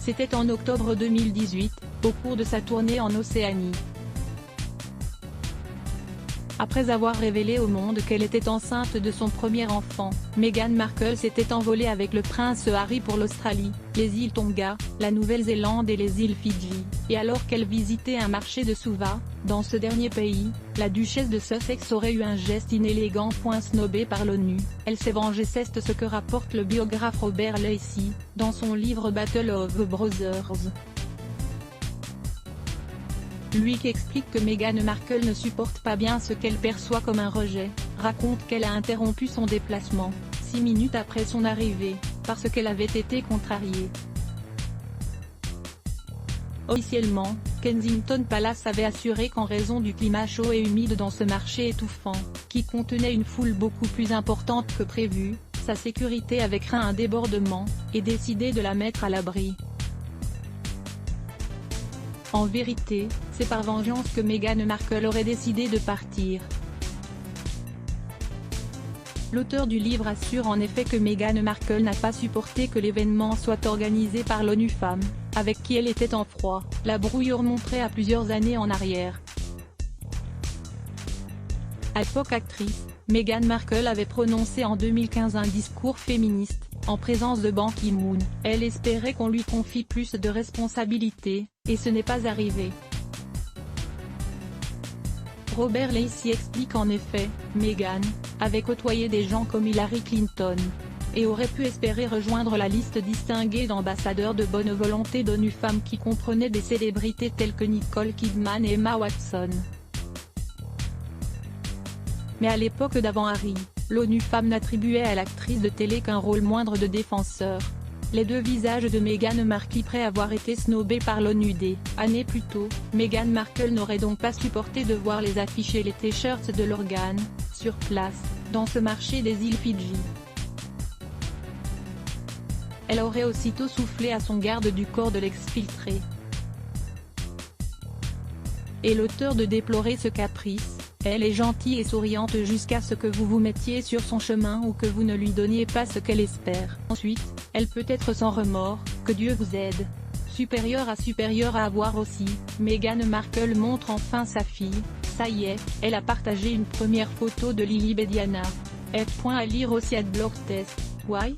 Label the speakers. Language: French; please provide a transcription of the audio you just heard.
Speaker 1: C'était en octobre 2018, au cours de sa tournée en Océanie. Après avoir révélé au monde qu'elle était enceinte de son premier enfant, Meghan Markle s'était envolée avec le prince Harry pour l'Australie, les îles Tonga, la Nouvelle-Zélande et les îles Fidji, et alors qu'elle visitait un marché de Suva, dans ce dernier pays, la duchesse de Sussex aurait eu un geste inélégant. Snobée par l'ONU, elle s'est vengée. C'est ce que rapporte le biographe Robert Lacey, dans son livre Battle of the Brothers. Lui qui explique que Meghan Markle ne supporte pas bien ce qu'elle perçoit comme un rejet, raconte qu'elle a interrompu son déplacement, 6 minutes après son arrivée, parce qu'elle avait été contrariée. Officiellement, Kensington Palace avait assuré qu'en raison du climat chaud et humide dans ce marché étouffant, qui contenait une foule beaucoup plus importante que prévu, sa sécurité avait craint un débordement, et décidé de la mettre à l'abri. En vérité, c'est par vengeance que Meghan Markle aurait décidé de partir. L'auteur du livre assure en effet que Meghan Markle n'a pas supporté que l'événement soit organisé par l'ONU Femmes, avec qui elle était en froid, la brouille remonterait à plusieurs années en arrière. À l'époque actrice, Meghan Markle avait prononcé en 2015 un discours féministe, en présence de Ban Ki-moon. Elle espérait qu'on lui confie plus de responsabilités, et ce n'est pas arrivé. Robert Lacey explique en effet, Meghan avait côtoyé des gens comme Hillary Clinton, et aurait pu espérer rejoindre la liste distinguée d'ambassadeurs de bonne volonté d'ONU Femmes qui comprenait des célébrités telles que Nicole Kidman et Emma Watson. Mais à l'époque d'avant Harry, l'ONU Femmes n'attribuait à l'actrice de télé qu'un rôle moindre de défenseur. Les deux visages de Meghan Markle après avoir été snobés par l'ONU des années plus tôt, Meghan Markle n'aurait donc pas supporté de voir les afficher les t-shirts de l'organe, sur place, dans ce marché des îles Fidji. Elle aurait aussitôt soufflé à son garde du corps de l'exfiltrer. Et l'auteur de déplorer ce caprice, elle est gentille et souriante jusqu'à ce que vous vous mettiez sur son chemin ou que vous ne lui donniez pas ce qu'elle espère. Ensuite, elle peut être sans remords, que Dieu vous aide. Supérieure à avoir aussi, Meghan Markle montre enfin sa fille, ça y est, elle a partagé une première photo de Lily Bediana. F. à lire aussi @blogtest. Why?